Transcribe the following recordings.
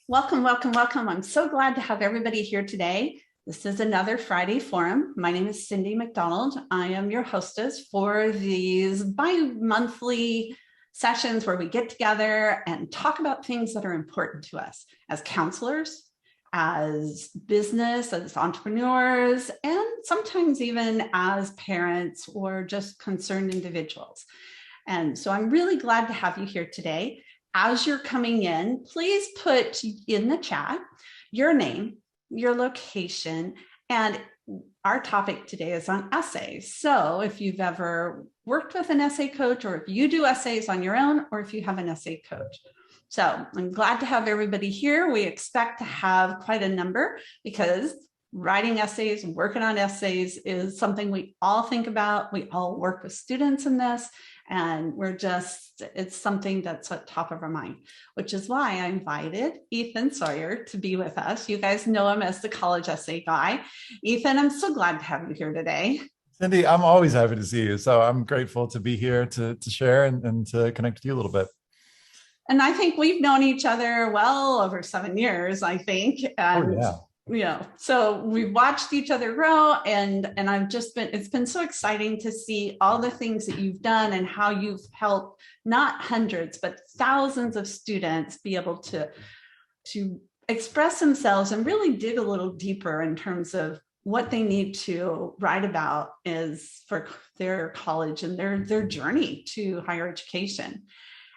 Welcome, welcome, welcome. I'm so glad to have everybody here today. This is another Friday Forum. My name is Cyndy McDonald. I am your hostess for these bi-monthly sessions where we get together and talk about things that are important to us as counselors, as business, as entrepreneurs, and sometimes even as parents or just concerned individuals. And so I'm really glad to have you here today. As you're coming in, please put in the chat your name, your location, and our topic today is on essays. So if you've ever worked with an essay coach, or if you do essays on your own, or if you have an essay coach. So I'm glad to have everybody here. We expect to have quite a number because writing essays and working on essays is something we all think about. We all work with students in this. And it's something that's at top of our mind, which is why I invited Ethan Sawyer to be with us. You guys know him as the college essay guy. Ethan, I'm so glad to have you here today. Cyndy, I'm always happy to see you. So I'm grateful to be here to share and to connect with you a little bit. And I think we've known each other well over 7 years, I think. And so we've watched each other grow, and it's been so exciting to see all the things that you've done and how you've helped not hundreds but thousands of students be able to express themselves and really dig a little deeper in terms of what they need to write about is for their college and their journey to higher education.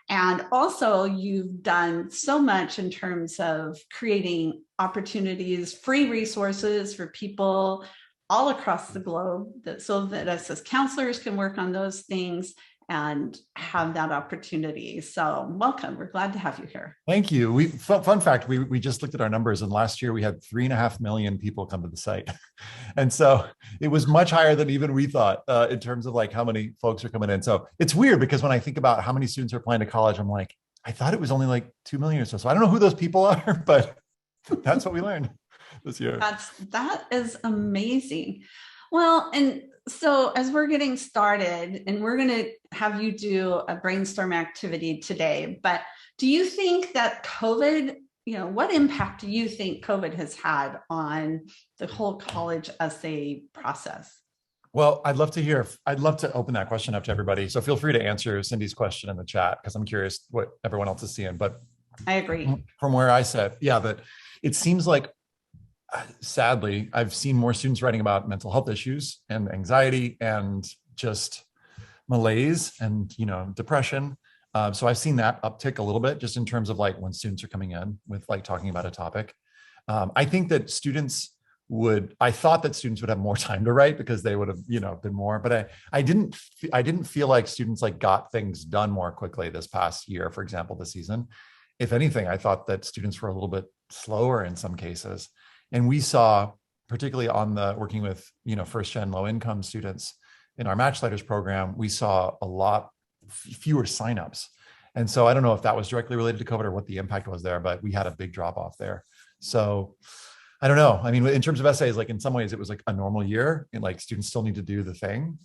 And also, you've done so much in terms of creating opportunities, free resources for people all across the globe, so that us as counselors can work on those things and have that opportunity. So welcome. We're glad to have you here. Thank you. Fun fact, we just looked at our numbers, and last year we had 3.5 million people come to the site. And so it was much higher than even we thought in terms of like how many folks are coming in. So it's weird because when I think about how many students are applying to college, I'm like, I thought it was only like 2 million or so. So I don't know who those people are, but that's what we learned this year. That is amazing. Well, and so as we're getting started, and we're going to have you do a brainstorm activity today, but do you think that COVID, what impact do you think COVID has had on the whole college essay process? Well, I'd love to open that question up to everybody. So feel free to answer Cyndy's question in the chat because I'm curious what everyone else is seeing. But I agree. From where I sit, that it seems like, sadly, I've seen more students writing about mental health issues and anxiety and just malaise and, depression. So I've seen that uptick a little bit just in terms of like when students are coming in with like talking about a topic. I think that I thought that students would have more time to write because they would have, been more, but I didn't feel like students like got things done more quickly this past year, for example, this season. If anything, I thought that students were a little bit slower in some cases. And we saw, particularly on working with, first-gen low-income students in our Match Letters program, we saw a lot fewer signups. And so I don't know if that was directly related to COVID or what the impact was there, but we had a big drop off there. So I don't know. I mean, in terms of essays, like in some ways it was like a normal year and like students still need to do the thing.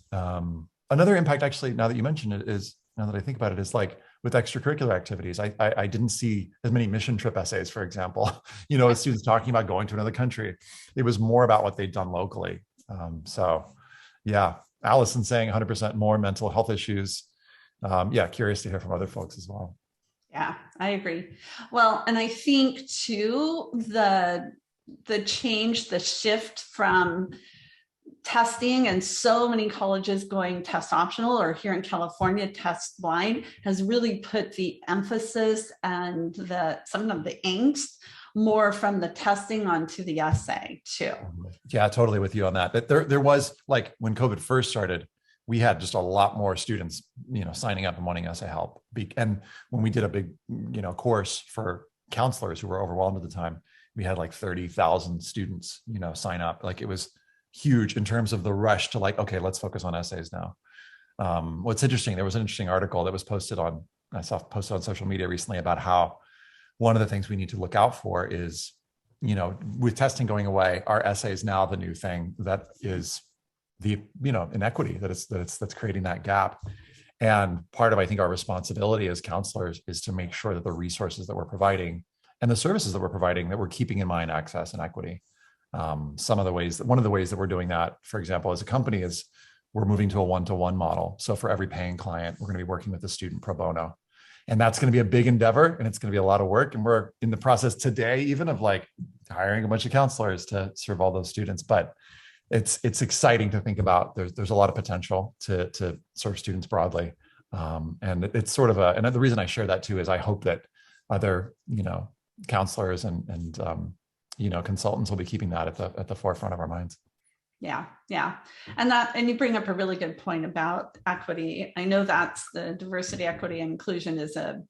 Another impact, actually, now that you mentioned it, now that I think about it, is like with extracurricular activities. I didn't see as many mission trip essays, for example, as students talking about going to another country. It was more about what they'd done locally. Allison saying 100% more mental health issues. Curious to hear from other folks as well. Yeah, I agree. Well, and I think too, the change, the shift from testing and so many colleges going test optional, or here in California, test blind, has really put the emphasis and some of the angst more from the testing onto the essay too. Yeah, totally with you on that. But there was, like, when COVID first started, we had just a lot more students, signing up and wanting essay help. And when we did a big, course for counselors who were overwhelmed at the time, we had like 30,000 students, sign up. Like, it was huge in terms of the rush to like, okay, let's focus on essays now. What's interesting, there was an interesting article that was posted on social media recently about how one of the things we need to look out for is, with testing going away, are essays now the new thing that is the, inequity that's creating that gap. And part of, I think, our responsibility as counselors is to make sure that the resources that we're providing and the services that we're providing, that we're keeping in mind access and equity. One of the ways that we're doing that, for example, as a company, is we're moving to a one-to-one model. So for every paying client, we're going to be working with the student pro bono. And that's going to be a big endeavor, and it's going to be a lot of work. And we're in the process today, even of like hiring a bunch of counselors to serve all those students. But it's exciting to think about. There's a lot of potential to serve students broadly. And it's sort of and the reason I share that too is I hope that other, counselors and consultants will be keeping that at the forefront of our minds. Yeah. And you bring up a really good point about equity. I know that's the diversity, equity, and inclusion is a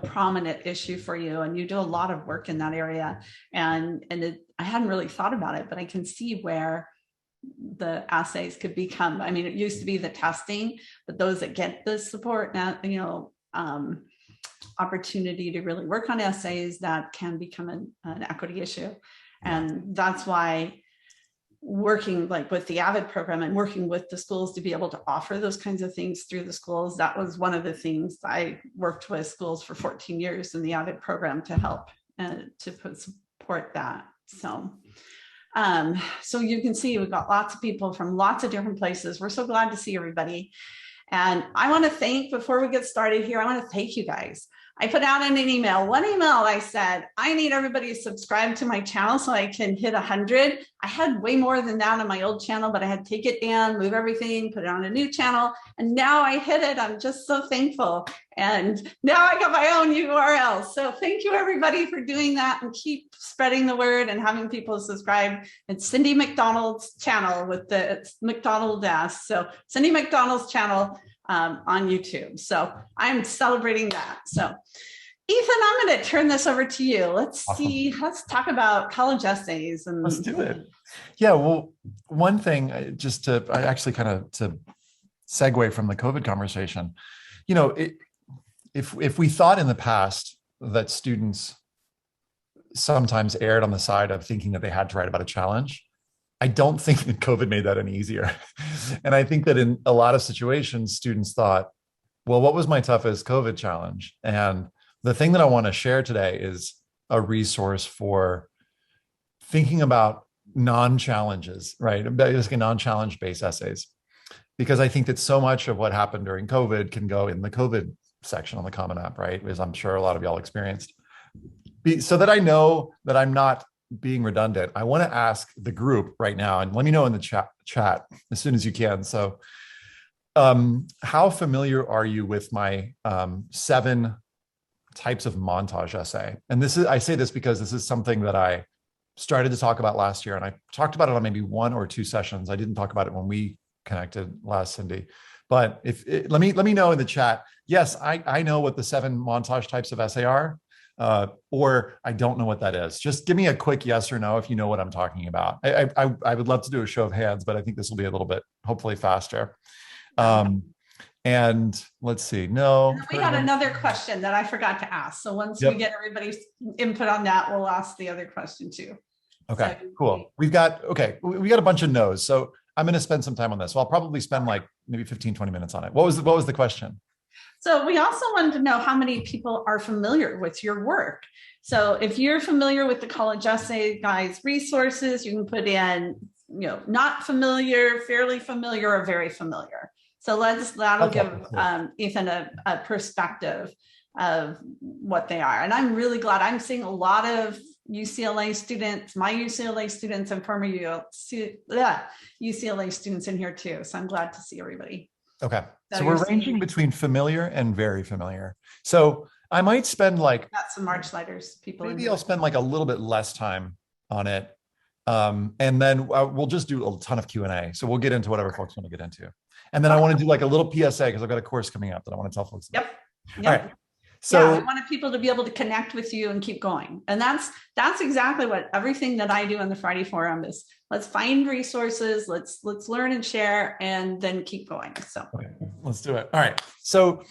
prominent issue for you, and you do a lot of work in that area. And I hadn't really thought about it, but I can see where the essays could become. I mean, it used to be the testing, but those that get the support now, opportunity to really work on essays, that can become an equity issue. And that's why working like with the AVID program and working with the schools to be able to offer those kinds of things through the schools, that was one of the things. I worked with schools for 14 years in the AVID program to help to support that. So you can see we've got lots of people from lots of different places. We're so glad to see everybody. And I want to thank, before we get started here, I want to thank you guys. I put out in one email, I said, I need everybody to subscribe to my channel so I can hit 100. I had way more than that on my old channel, but I had to take it down, move everything, put it on a new channel. And now I hit it. I'm just so thankful. And now I got my own URL. So thank you everybody for doing that, and keep spreading the word and having people subscribe. It's Cyndy McDonald's channel with the McDonald S. So Cyndy McDonald's channel on YouTube. So I'm celebrating that. So Ethan, I'm going to turn this over to you. Let's talk about college essays. And let's do it. Yeah. Well, one thing, I actually kind of to segue from the COVID conversation, if we thought in the past that students sometimes erred on the side of thinking that they had to write about a challenge, I don't think that COVID made that any easier. And I think that in a lot of situations, students thought, well, what was my toughest COVID challenge? And the thing that I want to share today is a resource for thinking about non-challenges, right? Basically non-challenge based essays. Because I think that so much of what happened during COVID can go in the COVID section on the Common App, right? As I'm sure a lot of y'all experienced. So that I know that I'm not being redundant, I want to ask the group right now, and let me know in the chat as soon as you can. So how familiar are you with my 7 types of montage essay? And I say this because this is something that I started to talk about last year, and I talked about it on maybe 1 or 2 sessions. I didn't talk about it when we connected last, Cyndy. But let me know in the chat. Yes, I know what the 7 montage types of essay are. Or I don't know what that is. Just give me a quick yes or no if you know what I'm talking about. I would love to do a show of hands, but I think this will be a little bit, hopefully, faster. And let's see. No. We had another question that I forgot to ask. So once we get everybody's input on that, we'll ask the other question too. Okay, cool. We got a bunch of no's. So I'm going to spend some time on this. So I'll probably spend like maybe 15, 20 minutes on it. What was the question? So we also wanted to know how many people are familiar with your work. So if you're familiar with the College Essay Guys resources, you can put in, not familiar, fairly familiar, or very familiar. So that'll give Ethan a perspective of what they are. And I'm really glad I'm seeing a lot of UCLA students, my UCLA students, and former UCLA students in here too. So I'm glad to see everybody. Okay. So we're ranging between familiar and very familiar. So I might spend got some March lighters people. Maybe I'll spend a little bit less time on it. And then we'll just do a ton of Q&A. So we'll get into whatever folks want to get into. And then I want to do a little PSA because I've got a course coming up that I want to tell folks about. Yep. All right. So I wanted people to be able to connect with you and keep going. And that's exactly what everything that I do on the Friday Forum is. Let's find resources, let's learn and share, and then keep going. So let's do it. All right. So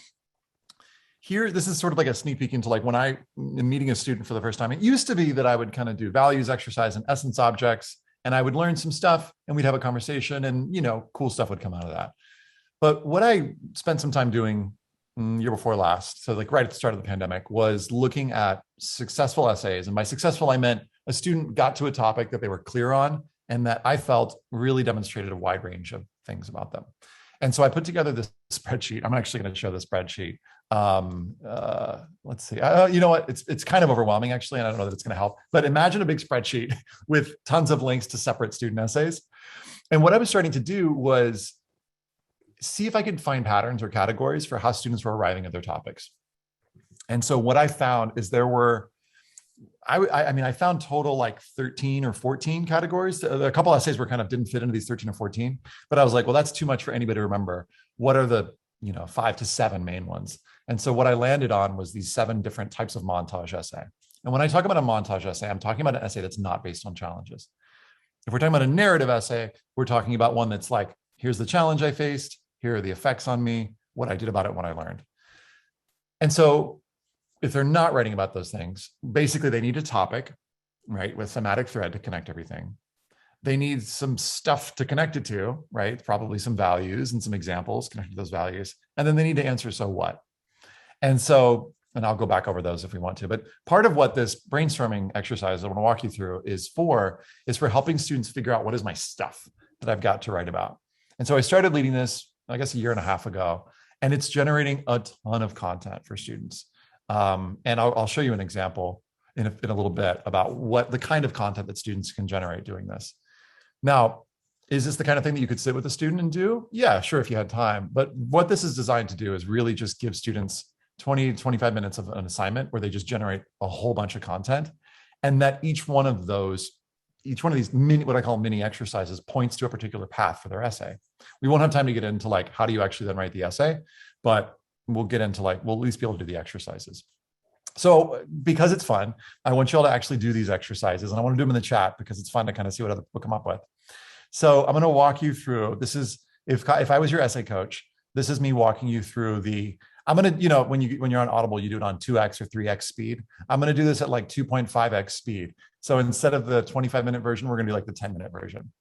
here, this is sort of like a sneak peek into when I am meeting a student for the first time. It used to be that I would kind of do values exercise and essence objects, and I would learn some stuff and we'd have a conversation and, cool stuff would come out of that. But what I spent some time doing year before last, so like right at the start of the pandemic, was looking at successful essays. And by successful, I meant a student got to a topic that they were clear on and that I felt really demonstrated a wide range of things about them. And so I put together this spreadsheet. I'm actually going to show the spreadsheet. Let's see. You know what? It's kind of overwhelming, actually, and I don't know that it's going to help. But imagine a big spreadsheet with tons of links to separate student essays. And what I was starting to do was see if I could find patterns or categories for how students were arriving at their topics. And so what I found is there were, I found total like 13 or 14 categories. A couple essays were kind of didn't fit into these 13 or 14, but I was like, well, that's too much for anybody to remember. What are the 5 to 7 main ones? And so what I landed on was these 7 different types of montage essay. And when I talk about a montage essay, I'm talking about an essay that's not based on challenges. If we're talking about a narrative essay, we're talking about one that's like, here's the challenge I faced, here are the effects on me, what I did about it, what I learned. And so if they're not writing about those things, basically they need a topic, right, with thematic thread to connect everything. They need some stuff to connect it to, right? Probably some values and some examples connected to those values. And then they need to answer, so what? And so, and I'll go back over those if we want to, but part of what this brainstorming exercise I want to walk you through is for helping students figure out what is my stuff that I've got to write about. And so I started leading this, I guess, a year and a half ago, and it's generating a ton of content for students. And I'll show you an example in a little bit about what the kind of content that students can generate doing this. Now, is this the kind of thing that you could sit with a student and do? Yeah, sure, if you had time. But what this is designed to do is really just give students 20, 25 minutes of an assignment where they just generate a whole bunch of content. And that each one of these mini, what I call mini exercises, points to a particular path for their essay. We won't have time to get into like, how do you actually then write the essay? But we'll get into like, we'll at least be able to do the exercises. So because it's fun, I want you all to actually do these exercises, and I want to do them in the chat because it's fun to kind of see what other people come up with. So I'm going to walk you through, this is, if I was your essay coach, this is me walking you through I'm going to, when you're on Audible, you do it on 2x or 3x speed. I'm going to do this at like 2.5x speed. So instead of the 25-minute version, we're going to do like the 10-minute version.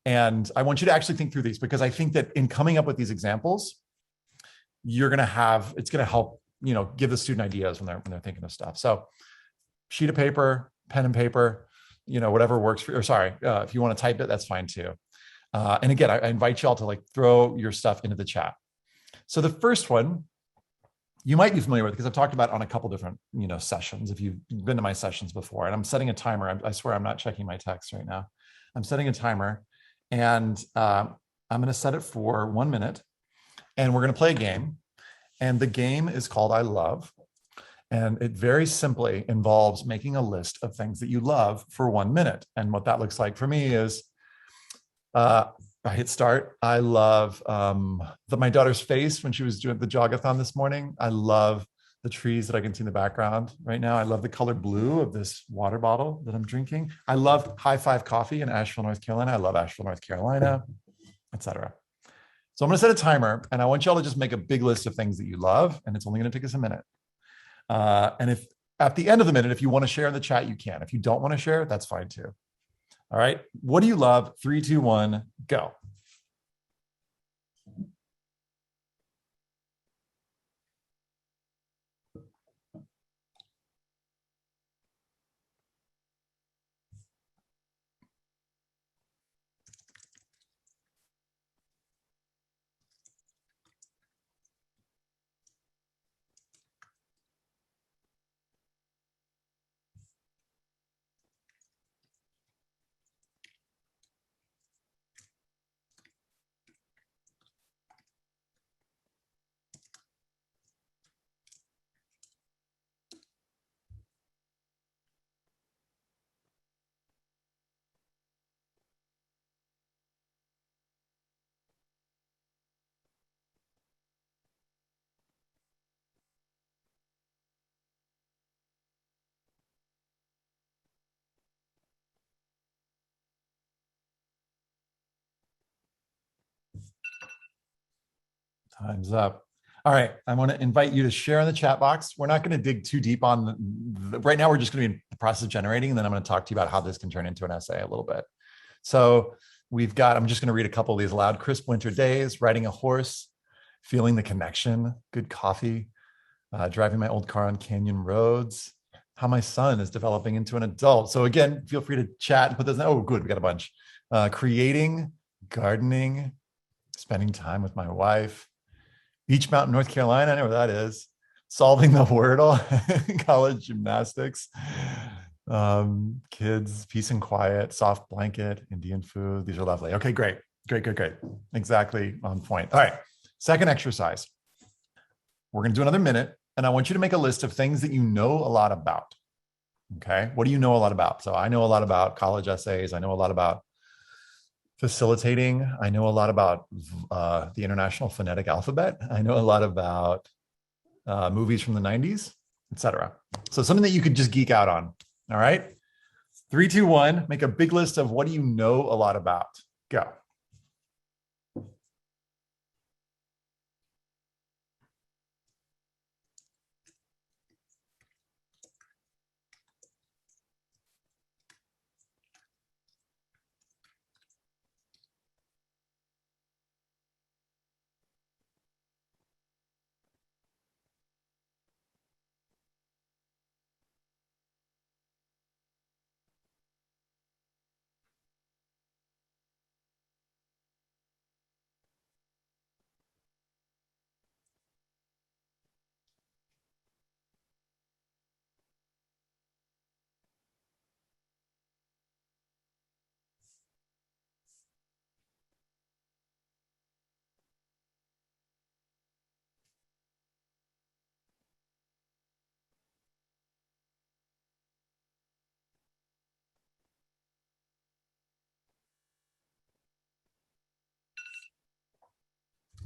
And I want you to actually think through these, because I think that in coming up with these examples, it's going to help, give the student ideas when they're thinking of stuff. So sheet of paper, pen and paper, whatever works for you. Or sorry, if you want to type it, that's fine too. And again, I invite you all to like throw your stuff into the chat. So the first one you might be familiar with, because I've talked about it on a couple different, sessions, if you've been to my sessions before. And I'm setting a timer. I swear I'm not checking my text right now. I'm setting a timer, and I'm going to set it for 1 minute, and we're going to play a game. And the game is called I Love. And it very simply involves making a list of things that you love for 1 minute. And what that looks like for me is, I hit start. I love my daughter's face when she was doing the jogathon this morning. I love the trees that I can see in the background right now. I love the color blue of this water bottle that I'm drinking. I love High Five Coffee in Asheville, North Carolina. I love Asheville, North Carolina, etc. So I'm going to set a timer, and I want you all to just make a big list of things that you love, and it's only going to take us a minute. And if at the end of the minute, if you want to share in the chat, you can. If you don't want to share, that's fine too. All right. What do you love? 3, 2, 1, go. Time's up. All right. I want to invite you to share in the chat box. We're not going to dig too deep on right now. We're just going to be in the process of generating, and then I'm going to talk to you about how this can turn into an essay a little bit. So I'm just going to read a couple of these aloud. Crisp winter days, riding a horse, feeling the connection, good coffee, driving my old car on canyon roads, how my son is developing into an adult. So again, feel free to chat and put those. Oh, good, we got a bunch. Creating, gardening, spending time with my wife, Beach Mountain, North Carolina. I know where that is. Solving the Wordle, college gymnastics, kids, peace and quiet, soft blanket, Indian food. These are lovely. Okay, great. Exactly on point. All right. Second exercise. We're going to do another minute, and I want you to make a list of things that you know a lot about. Okay. What do you know a lot about? So I know a lot about college essays. I know a lot about facilitating. I know a lot about the International Phonetic Alphabet. I know a lot about movies from the 90s, etc. So something that you could just geek out on. All right. 3, 2, 1. Make a big list of what do you know a lot about. Go.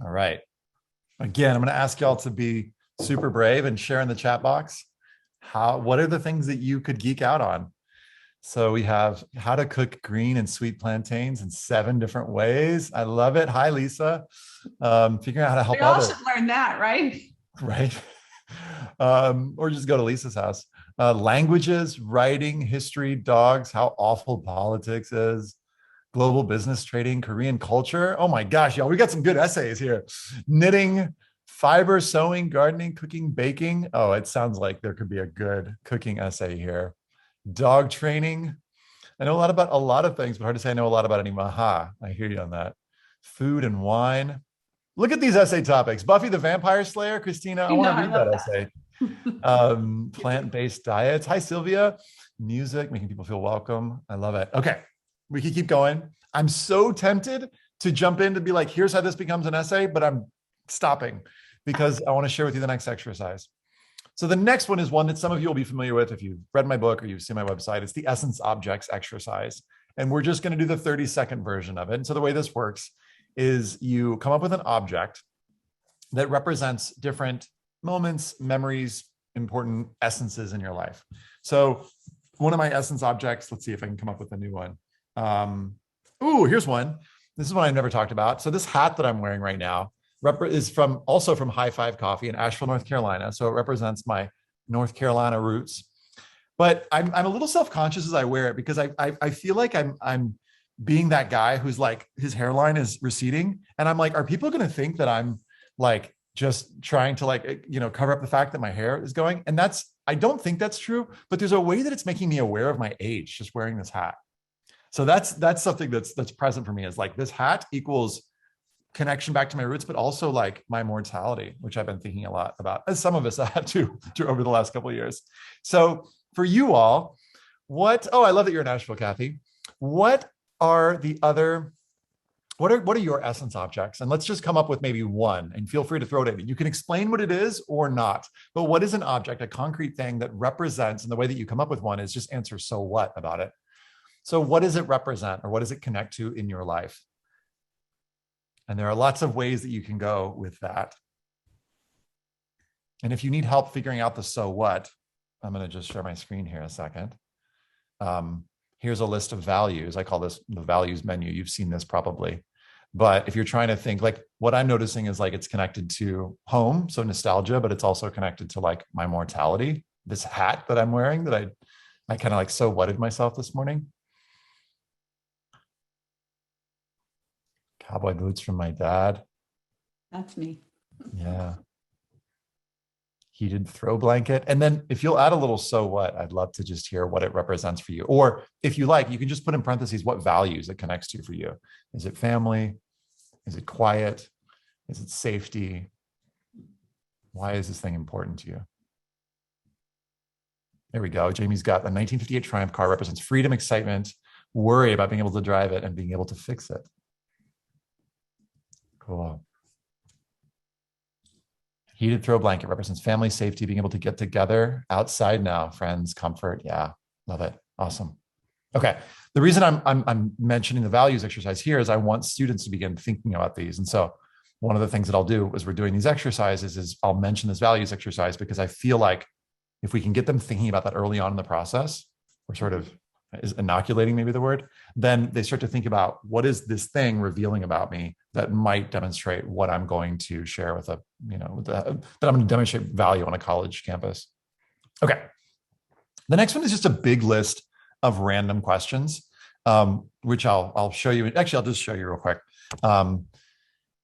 All right. Again, I'm going to ask y'all to be super brave and share in the chat box. What are the things that you could geek out on? So we have how to cook green and sweet plantains in 7 different ways. I love it. Hi, Lisa. Figuring out how to help We all others. should learn that, right? Right. Or just go to Lisa's house. Languages, writing, history, dogs, how awful politics is, global business trading, Korean culture. Oh my gosh, y'all, we got some good essays here. Knitting, fiber, sewing, gardening, cooking, baking. Oh, it sounds like there could be a good cooking essay here. Dog training. I know a lot about a lot of things, but hard to say I know a lot about any. Aha, I hear you on that. Food and wine. Look at these essay topics. Buffy the Vampire Slayer, Christina. I want to read that essay. Plant-based diets. Hi, Sylvia. Music, making people feel welcome. I love it. Okay, we can keep going. I'm so tempted to jump in to be like, here's how this becomes an essay, but I'm stopping because I want to share with you the next exercise. So the next one is one that some of you will be familiar with if you've read my book or you've seen my website. It's the essence objects exercise. And we're just going to do the 30-second version of it. And so the way this works is you come up with an object that represents different moments, memories, important essences in your life. So one of my essence objects, let's see if I can come up with a new one. Here's one. This is one I've never talked about. So this hat that I'm wearing right now is also from High Five Coffee in Asheville, North Carolina. So it represents my North Carolina roots. But I'm a little self-conscious as I wear it because I feel like I'm being that guy who's like his hairline is receding, and I'm like, are people going to think that I'm like just trying to like cover up the fact that my hair is going? And I don't think that's true, but there's a way that it's making me aware of my age just wearing this hat. So that's something that's present for me, is like this hat equals connection back to my roots, but also like my mortality, which I've been thinking a lot about, as some of us have too over the last couple of years. So for you all, I love that you're in Nashville, Kathy. What are your essence objects? And let's just come up with maybe one, and feel free to throw it in. You can explain what it is or not, but what is an object, a concrete thing that represents, and the way that you come up with one is just answer so what about it. So what does it represent, or what does it connect to in your life? And there are lots of ways that you can go with that. And if you need help figuring out the so what, I'm going to just share my screen here a second. Here's a list of values. I call this the values menu. You've seen this probably. But if you're trying to think, like what I'm noticing is like it's connected to home, so nostalgia, but it's also connected to like my mortality. This hat that I'm wearing that I kind of like so whatted myself this morning. Cowboy boots from my dad. That's me. Yeah. Heated throw blanket. And then if you'll add a little so what, I'd love to just hear what it represents for you. Or if you like, you can just put in parentheses what values it connects to for you. Is it family? Is it quiet? Is it safety? Why is this thing important to you? There we go. Jamie's got the 1958 Triumph car represents freedom, excitement, worry about being able to drive it and being able to fix it. Cool. Heated throw blanket represents family, safety, being able to get together outside now, friends, comfort. Yeah, love it. Awesome. Okay. The reason I'm mentioning the values exercise here is I want students to begin thinking about these. And so one of the things that I'll do as we're doing these exercises is I'll mention this values exercise because I feel like if we can get them thinking about that early on in the process, we're sort of is inoculating maybe the word, then they start to think about what is this thing revealing about me that might demonstrate what I'm going to share with that I'm going to demonstrate value on a college campus. Okay. The next one is just a big list of random questions, which I'll show you. Actually, I'll just show you real quick.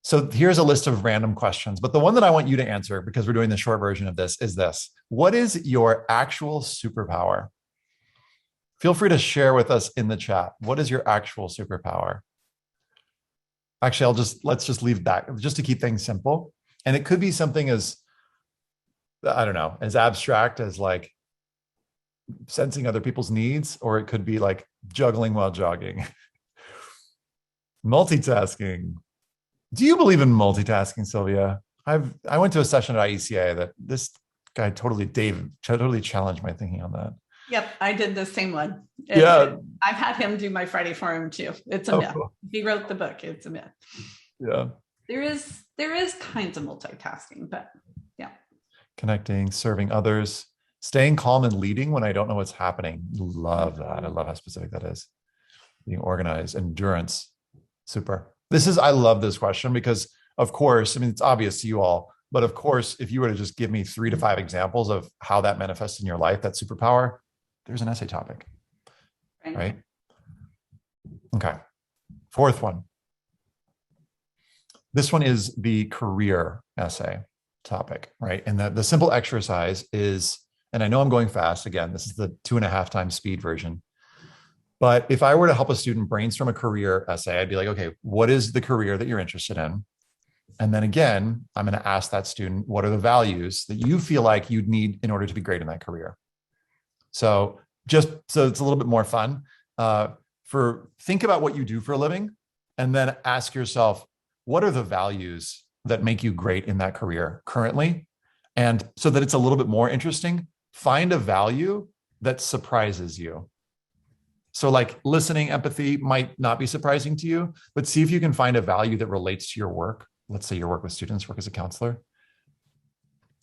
So here's a list of random questions, but the one that I want you to answer, because we're doing the short version of this, is this. What is your actual superpower? Feel free to share with us in the chat. What is your actual superpower? Actually, let's just leave that just to keep things simple. And it could be something as, I don't know, as abstract as like sensing other people's needs, or it could be like juggling while jogging. Multitasking. Do you believe in multitasking, Sylvia? I went to a session at IECA that this guy totally challenged my thinking on that. Yep, I did the same one. Yeah. I've had him do my Friday forum too. It's a myth. Cool. He wrote the book. It's a myth. Yeah. There is kinds of multitasking, but yeah. Connecting, serving others, staying calm and leading when I don't know what's happening. Love that. I love how specific that is. Being organized, endurance. Super. I love this question because, of course, I mean, it's obvious to you all, but of course, if you were to just give me 3 to 5 examples of how that manifests in your life, that superpower, there's an essay topic, right? Okay. 4th one. This one is the career essay topic, right? And the simple exercise is, and I know I'm going fast again, this is the 2.5 times speed version. But if I were to help a student brainstorm a career essay, I'd be like, okay, what is the career that you're interested in? And then again, I'm going to ask that student, what are the values that you feel like you'd need in order to be great in that career? So just so it's a little bit more fun, think about what you do for a living and then ask yourself, what are the values that make you great in that career currently? And so that it's a little bit more interesting, find a value that surprises you. So like listening, empathy might not be surprising to you, but see if you can find a value that relates to your work. Let's say you work with students, work as a counselor.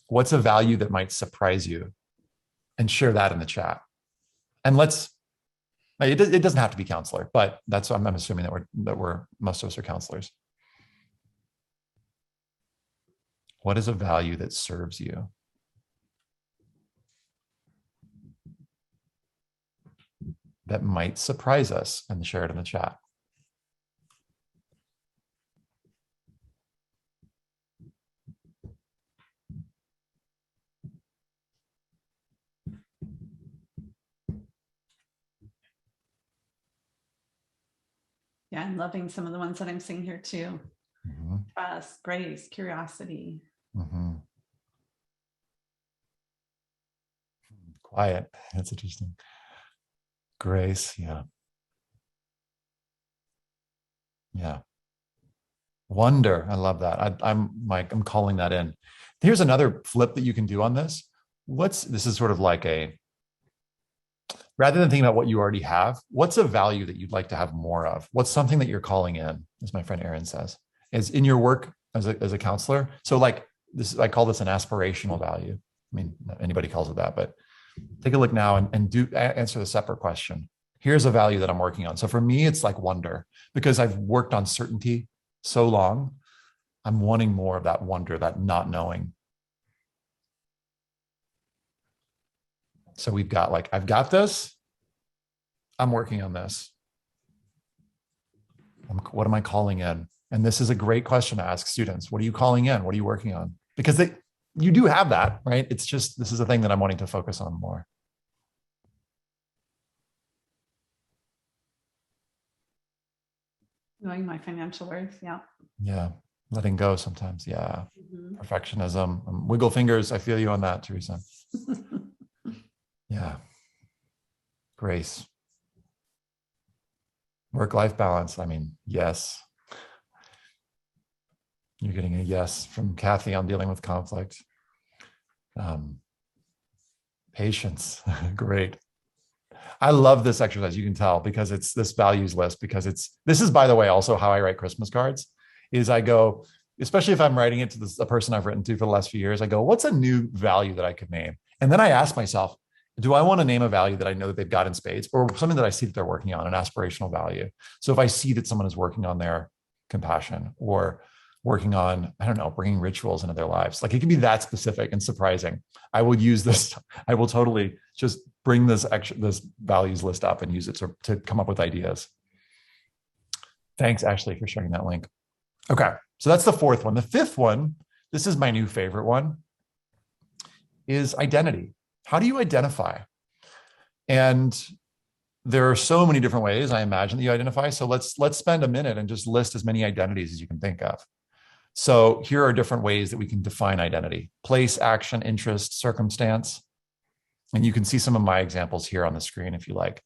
What's a value that might surprise you? And share that in the chat. And it doesn't have to be counselor, but that's what I'm assuming that we're most of us are counselors. What is a value that serves you? That might surprise us, and share it in the chat. Yeah, I'm loving some of the ones that I'm seeing here too. Mm-hmm. Trust, grace, curiosity. Mm-hmm. Quiet. That's interesting. Grace. Yeah. Yeah. Wonder. I love that. I'm calling that in. Here's another flip that you can do on this. This is sort of like rather than thinking about what you already have, what's a value that you'd like to have more of? What's something that you're calling in, as my friend Erin says, is in your work as a counselor. So like this, I call this an aspirational value. I mean, anybody calls it that, but take a look now and answer the separate question. Here's a value that I'm working on. So for me, it's like wonder, because I've worked on certainty so long. I'm wanting more of that wonder, that not knowing. So we've got like, I've got this. I'm working on this. What am I calling in? And this is a great question to ask students. What are you calling in? What are you working on? Because you do have that, right? It's just, this is a thing that I'm wanting to focus on more. Knowing my financial worth. Yeah. Yeah. Letting go sometimes. Yeah. Perfectionism. Wiggle fingers. I feel you on that, Teresa. Yeah. Grace. Work-life balance. I mean, yes. You're getting a yes from Kathy on dealing with conflict. Patience. Great. I love this exercise. You can tell because it's this values list, because this is, by the way, also how I write Christmas cards is I go, especially if I'm writing it to a person I've written to for the last few years, I go, what's a new value that I could name? And then I ask myself, do I want to name a value that I know that they've got in spades or something that I see that they're working on, an aspirational value? So if I see that someone is working on their compassion or working on, I don't know, bringing rituals into their lives, like it can be that specific and surprising. I will use this. I will totally just bring this values list up and use it to come up with ideas. Thanks, Ashley, for sharing that link. Okay, so that's the fourth one. The fifth one, this is my new favorite one, is identity. How do you identify? And there are so many different ways I imagine that you identify. So let's spend a minute and just list as many identities as you can think of. So here are different ways that we can define identity: place, action, interest, circumstance. And you can see some of my examples here on the screen if you like.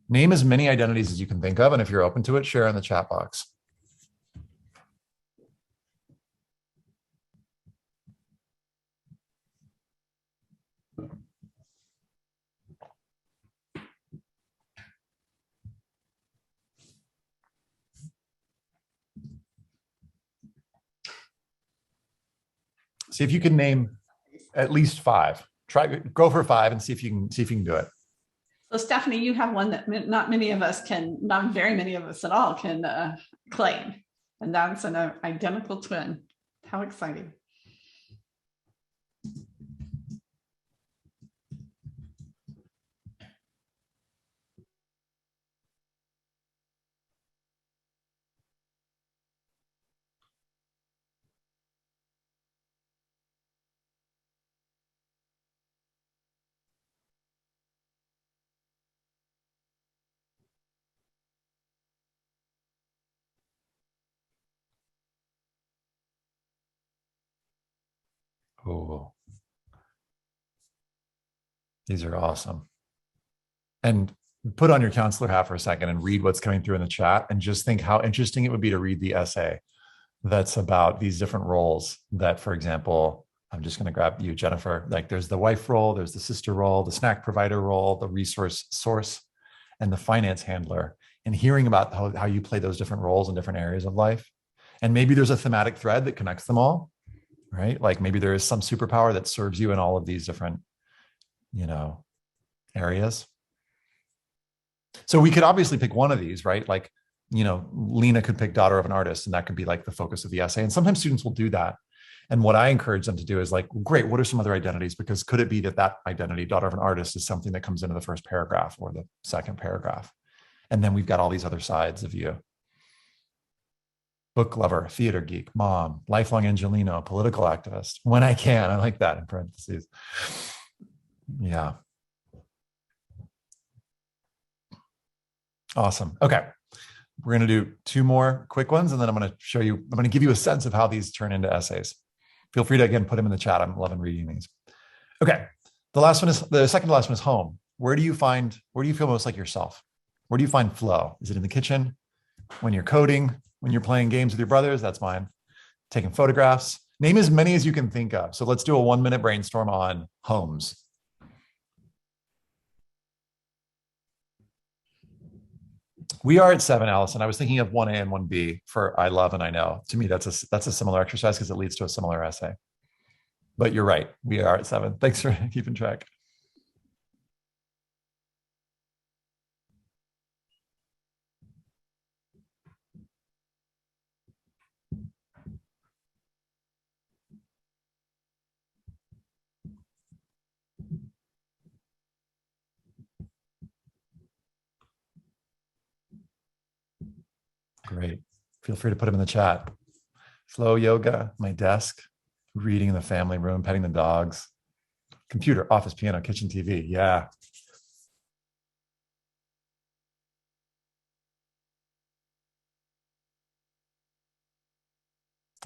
Name as many identities as you can think of. And if you're open to it, share in the chat box. See if you can name at least 5. Go for 5 and see if you can do it. So Stephanie, you have one that not very many of us at all can claim, and that's an identical twin. How exciting. Oh, these are awesome. And put on your counselor hat for a second and read what's coming through in the chat and just think how interesting it would be to read the essay that's about these different roles that, for example, I'm just going to grab you, Jennifer. Like there's the wife role, there's the sister role, the snack provider role, the resource source, and the finance handler. And hearing about how you play those different roles in different areas of life. And maybe there's a thematic thread that connects them all, right? Like maybe there is some superpower that serves you in all of these different, areas. So we could obviously pick one of these, right? Like, Lena could pick daughter of an artist, and that could be like the focus of the essay. And sometimes students will do that. And what I encourage them to do is like, great, what are some other identities? Because could it be that identity, daughter of an artist, is something that comes into the first paragraph or the second paragraph? And then we've got all these other sides of you. Book lover, theater geek, mom, lifelong Angelino, political activist. When I can, I like that in parentheses. Yeah. Awesome. Okay. We're going to do 2 more quick ones, and then I'm going to give you a sense of how these turn into essays. Feel free to, again, put them in the chat. I'm loving reading these. Okay. The second to last one is home. Where do you feel most like yourself? Where do you find flow? Is it in the kitchen? When you're coding? When you're playing games with your brothers? That's mine. Taking photographs. Name as many as you can think of. So let's do a 1-minute brainstorm on homes. We are at 7, Allison. I was thinking of 1A and 1B for I love and I know. To me, that's a similar exercise because it leads to a similar essay. But you're right. We are at 7. Thanks for keeping track. Great. Feel free to put them in the chat. Flow yoga, my desk, reading in the family room, petting the dogs, computer, office, piano, kitchen, TV. Yeah.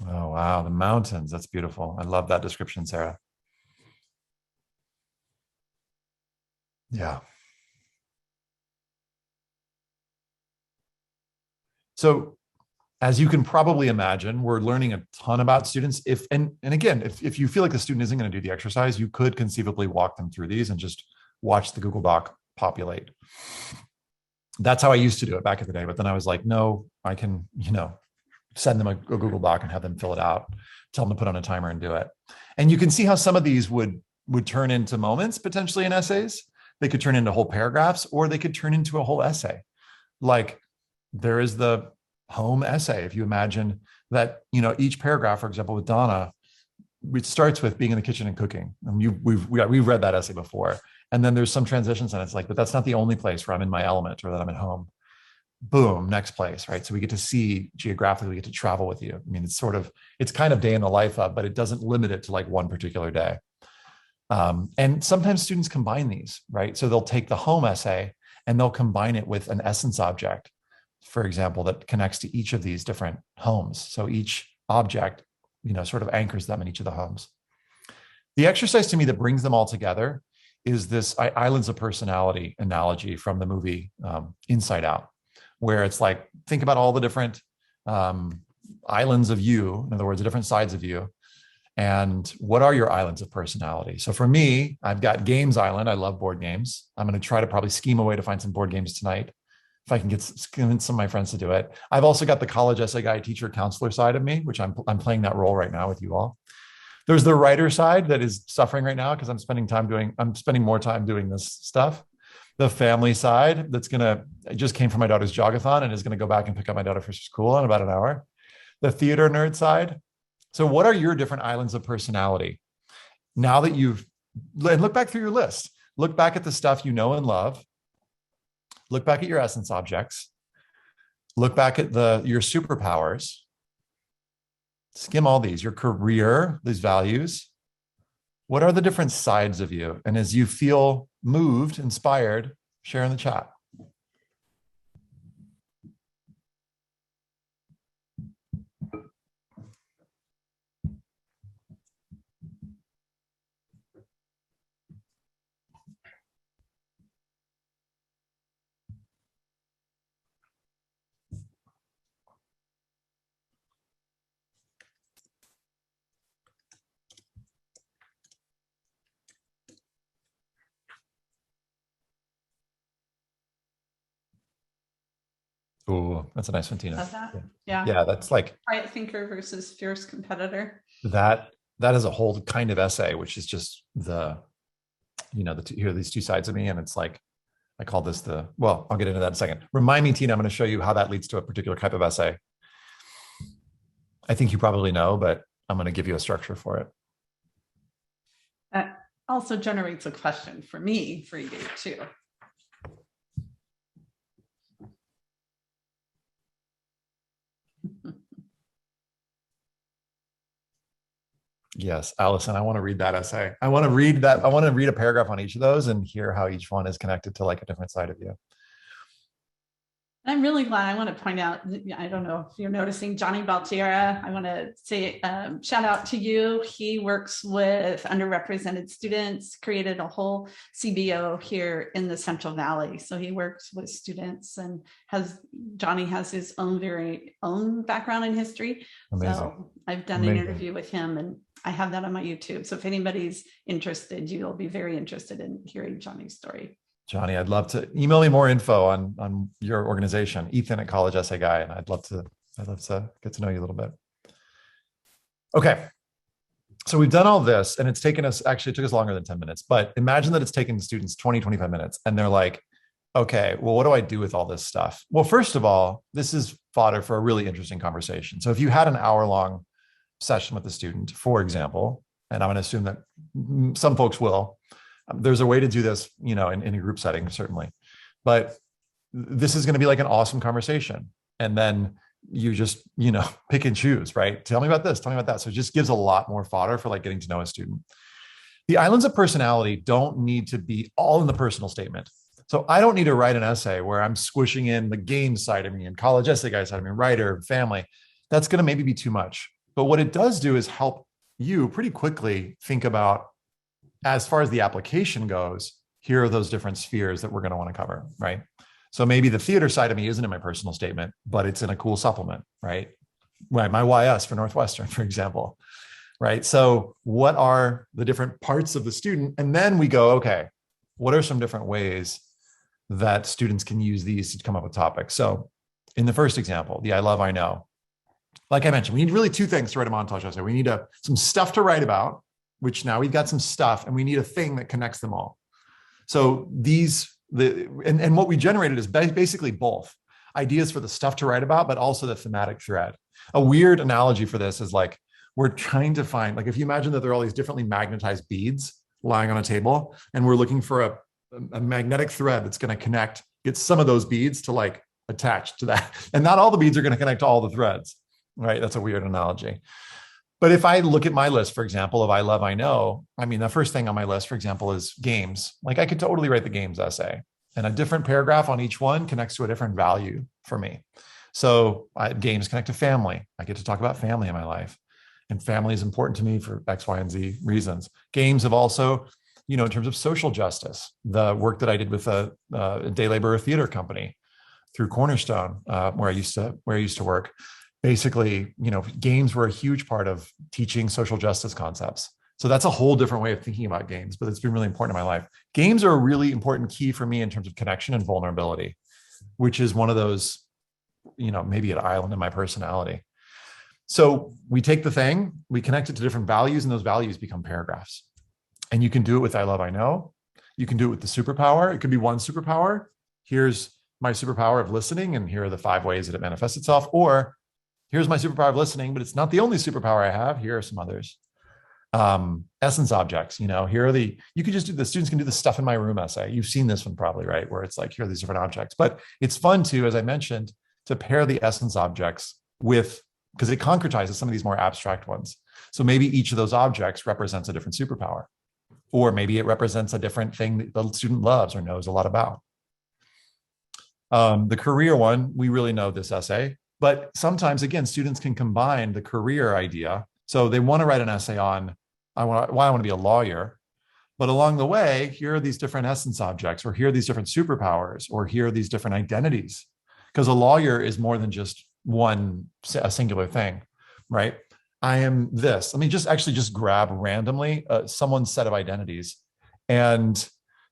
Oh, wow. The mountains. That's beautiful. I love that description, Sarah. Yeah. So as you can probably imagine, we're learning a ton about students. And again, if you feel like the student isn't going to do the exercise, you could conceivably walk them through these and just watch the Google Doc populate. That's how I used to do it back in the day. But then I was like, no, I can, send them a Google Doc and have them fill it out, tell them to put on a timer and do it. And you can see how some of these would turn into moments potentially in essays. They could turn into whole paragraphs, or they could turn into a whole essay. Like there is the home essay. If you imagine that, each paragraph, for example, with Donna, it starts with being in the kitchen and cooking. And we've read that essay before. And then there's some transitions and it's like, but that's not the only place where I'm in my element or that I'm at home. Boom, next place, right? So we get to see geographically, we get to travel with you. I mean, it's kind of day in the life of, but it doesn't limit it to like one particular day. And sometimes students combine these, right? So they'll take the home essay and they'll combine it with an essence object, for example, that connects to each of these different homes. So each object, sort of anchors them in each of the homes. The exercise to me that brings them all together is this islands of personality analogy from the movie Inside Out, where it's like, think about all the different islands of you, in other words, the different sides of you. And what are your islands of personality? So for me, I've got Games Island. I love board games. I'm going to try to probably scheme a way to find some board games tonight, if I can convince some of my friends to do it. I've also got the college essay guy, teacher, counselor side of me, which I'm playing that role right now with you all. There's the writer side that is suffering right now because I'm spending more time doing this stuff. The family side I just came from my daughter's jogathon and is going to go back and pick up my daughter for school in about an hour. The theater nerd side. So what are your different islands of personality? Now that and look back through your list, look back at the stuff you know and love, look back at your essence objects, look back at your superpowers, skim all these, your career, these values. What are the different sides of you? And as you feel moved, inspired, share in the chat. Oh, that's a nice one, Tina. Yeah. Yeah, that's like quiet thinker versus fierce competitor. That is a whole kind of essay, which is just here are these two sides of me, and it's like I call this I'll get into that in a second. Remind me, Tina, I'm going to show you how that leads to a particular type of essay. I think you probably know, but I'm going to give you a structure for it. That also generates a question for me, for you too. Yes, Allison, I want to read that essay. I want to read a paragraph on each of those and hear how each one is connected to like a different side of you. I'm really glad. I want to point out, I don't know if you're noticing Johnny Baltiera. I want to say shout out to you. He works with underrepresented students, created a whole CBO here in the Central Valley. So he works with students and Johnny has his very own background in history. Amazing. So I've done an interview with him and I have that on my YouTube. So if anybody's interested, you'll be very interested in hearing Johnny's story. Johnny, I'd love to email me more info on your organization, Ethan at College Essay Guy, and I'd love to get to know you a little bit. Okay, so we've done all this, and it took us longer than 10 minutes, but imagine that it's taken students 20, 25 minutes, and they're like, okay, well, what do I do with all this stuff? Well, first of all, this is fodder for a really interesting conversation. So if you had an hour-long session with a student, for example, and I'm going to assume that some folks will, there's a way to do this, in a group setting, certainly. But this is going to be like an awesome conversation. And then you just, pick and choose, right? Tell me about this, tell me about that. So it just gives a lot more fodder for like getting to know a student. The islands of personality don't need to be all in the personal statement. So I don't need to write an essay where I'm squishing in the game side of me and college essay guy side of me, writer, family. That's going to maybe be too much. But what it does do is help you pretty quickly think about, as far as the application goes, here are those different spheres that we're going to want to cover, right? So maybe the theater side of me isn't in my personal statement, but it's in a cool supplement, right? Right, my YS for Northwestern, for example, right? So what are the different parts of the student? And then we go, okay, what are some different ways that students can use these to come up with topics? So in the first example, the I love, I know, like I mentioned, we need really two things to write a montage essay. We need some stuff to write about, which now we've got some stuff, and we need a thing that connects them all. So and what we generated is basically both ideas for the stuff to write about, but also the thematic thread. A weird analogy for this is like, we're trying to find, like, if you imagine that there are all these differently magnetized beads lying on a table, and we're looking for a magnetic thread that's going to get some of those beads to like attach to that. And not all the beads are going to connect to all the threads, right? That's a weird analogy. But if I look at my list, for example, of I love, I know, I mean, the first thing on my list, for example, is games. Like I could totally write the games essay, and a different paragraph on each one connects to a different value for me. So games connect to family. I get to talk about family in my life, and family is important to me for X, Y, and Z reasons. Games have also, in terms of social justice, the work that I did with a day laborer theater company through Cornerstone, where I used to work. Basically, games were a huge part of teaching social justice concepts. So that's a whole different way of thinking about games, but it's been really important in my life. Games are a really important key for me in terms of connection and vulnerability, which is one of those, maybe an island in my personality. So we take the thing, we connect it to different values, and those values become paragraphs. And you can do it with I love, I know. You can do it with the superpower. It could be one superpower. Here's my superpower of listening, and here are the 5 ways that it manifests itself. Or here's my superpower of listening, but it's not the only superpower I have. Here are some others. Essence objects, here are you could just the students can do the stuff in my room essay. You've seen this one probably, right? Where it's like, here are these different objects, but it's fun to, as I mentioned, to pair the essence objects because it concretizes some of these more abstract ones. So maybe each of those objects represents a different superpower, or maybe it represents a different thing that the student loves or knows a lot about. The career one, we really know this essay. But sometimes, again, students can combine the career idea. So they want to write an essay on why I want to be a lawyer. But along the way, here are these different essence objects, or here are these different superpowers, or here are these different identities. Because a lawyer is more than just a singular thing, right? I am this. Let me just grab randomly someone's set of identities. And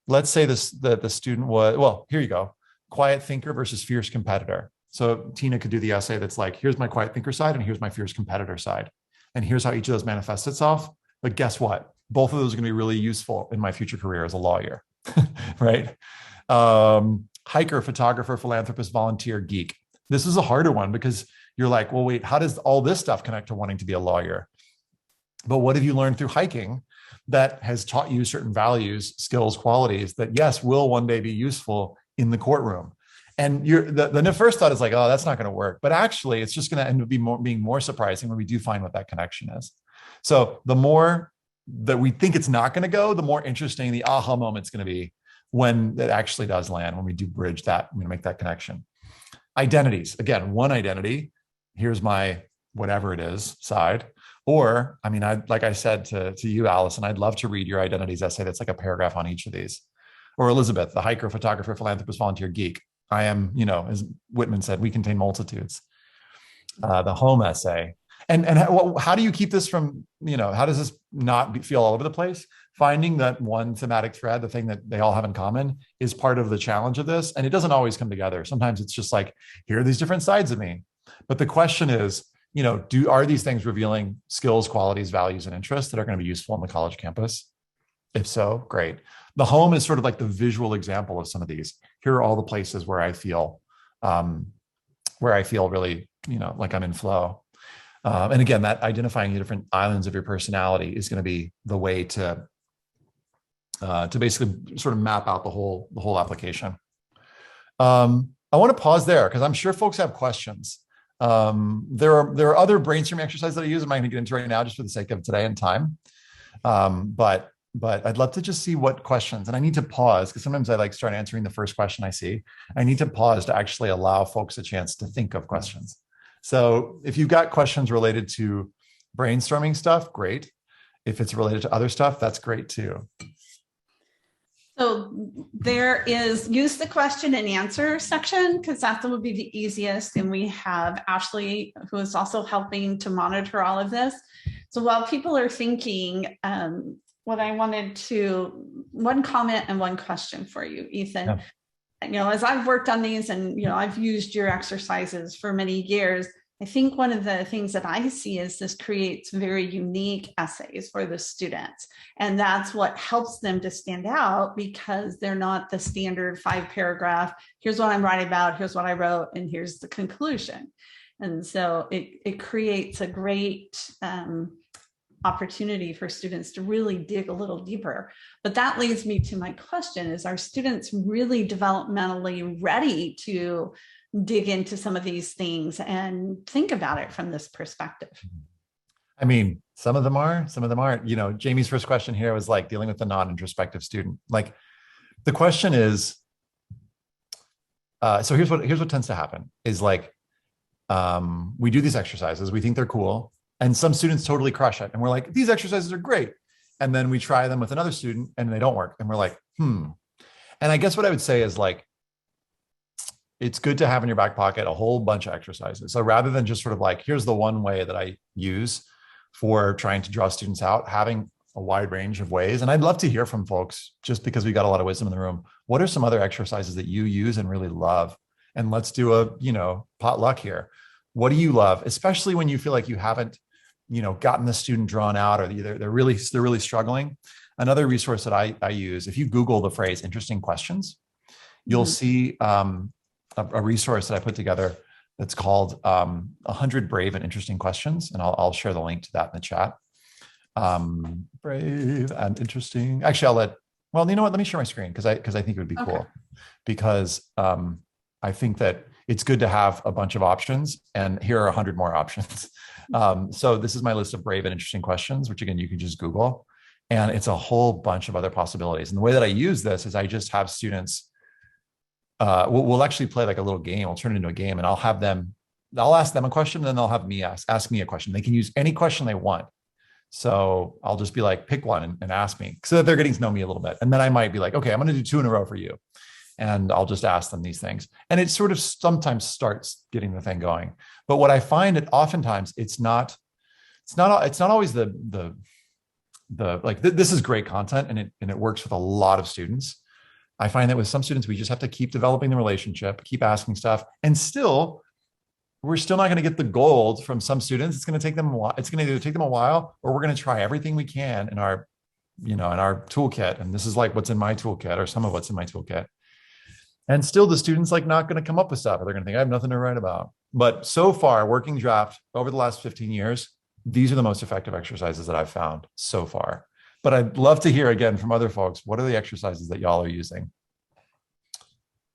let's say that the student was, well, here you go. Quiet thinker versus fierce competitor. So Tina could do the essay that's like, here's my quiet thinker side, and here's my fierce competitor side. And here's how each of those manifests itself. But guess what? Both of those are going to be really useful in my future career as a lawyer, right? Hiker, photographer, philanthropist, volunteer, geek. This is a harder one because you're like, well, wait, how does all this stuff connect to wanting to be a lawyer? But what have you learned through hiking that has taught you certain values, skills, qualities that, yes, will one day be useful in the courtroom? And the first thought is like, oh, that's not going to work. But actually, it's just going to end up being more surprising when we do find what that connection is. So the more that we think it's not going to go, the more interesting the aha moment's going to be when it actually does land, when we do bridge that, I'm going to make that connection. Identities. Again, one identity. Here's my whatever it is side. Or, I mean, like I said to you, Allison, I'd love to read your identities essay that's like a paragraph on each of these. Or Elizabeth, the hiker, photographer, philanthropist, volunteer, geek. I am, as Whitman said, we contain multitudes. The home essay. And how do you keep this from, how does this not feel all over the place? Finding that one thematic thread, the thing that they all have in common, is part of the challenge of this. And it doesn't always come together. Sometimes it's just like, here are these different sides of me. But the question is, are these things revealing skills, qualities, values, and interests that are going to be useful on the college campus? If so, great. The home is sort of like the visual example of some of these. Here are all the places where I feel really, like I'm in flow. And again, that identifying the different islands of your personality is going to be the way to basically sort of map out the whole application. I want to pause there because I'm sure folks have questions. There are other brainstorming exercises that I use. I'm not going to get into right now just for the sake of today and time. But I'd love to just see what questions, and I need to pause because sometimes I like start answering the first question I see. I need to pause to actually allow folks a chance to think of questions. So if you've got questions related to brainstorming stuff, great. If it's related to other stuff, that's great too. So there is use the question and answer section because that would be the easiest. And we have Ashley, who is also helping to monitor all of this. So while people are thinking, what I wanted to, one comment and one question for you, Ethan. Yeah. You know, as I've worked on these and, you know, I've used your exercises for many years, I think one of the things that I see is this creates very unique essays for the students. And that's what helps them to stand out because they're not the standard 5-paragraph, here's what I'm writing about, here's what I wrote, and here's the conclusion. And so it creates a great opportunity for students to really dig a little deeper. But that leads me to my question, is are students really developmentally ready to dig into some of these things and think about it from this perspective? I mean, some of them aren't. You know, Jamie's first question here was like dealing with the non-introspective student. Like the question is, so here's what tends to happen is like, we do these exercises, we think they're cool, and some students totally crush it. And we're like, these exercises are great. And then we try them with another student and they don't work. And we're like, And I guess what I would say is like, it's good to have in your back pocket a whole bunch of exercises. So rather than just sort of like, here's the one way that I use for trying to draw students out, having a wide range of ways. And I'd love to hear from folks, just because we got a lot of wisdom in the room. What are some other exercises that you use and really love? And let's do a, potluck here. What do you love? Especially when you feel like you haven't, gotten the student drawn out, or they're really struggling. Another resource that I use, if you Google the phrase interesting questions, you'll see a resource that I put together that's called 100 Brave and Interesting Questions. And I'll share the link to that in the chat. Brave and interesting. Actually, you know what? Let me share my screen because I think it would be cool. Because I think that it's good to have a bunch of options, and here are 100 more options. So this is my list of brave and interesting questions, which again, you can just Google, and it's a whole bunch of other possibilities. And the way that I use this is I just have students, we'll actually play like a little game. I'll turn it into a game, and I'll ask them a question, and then they'll have me ask me a question. They can use any question they want. So I'll just be like, pick one and ask me, so that they're getting to know me a little bit. And then I might be like, okay, I'm going to do 2 in a row for you. And I'll just ask them these things. And it sort of sometimes starts getting the thing going. But what I find that oftentimes it's not always the like, this is great content, and it works with a lot of students. I find that with some students, we just have to keep developing the relationship, keep asking stuff, and we're still not going to get the gold from some students. It's going to take them a while. It's going to either take them a while, or we're going to try everything we can in our toolkit. And this is like what's in my toolkit, or some of what's in my toolkit. And still the student's like not going to come up with stuff, or they're going to think I have nothing to write about. But so far, working draft over the last 15 years, these are the most effective exercises that I've found so far. But I'd love to hear again from other folks. What are the exercises that y'all are using?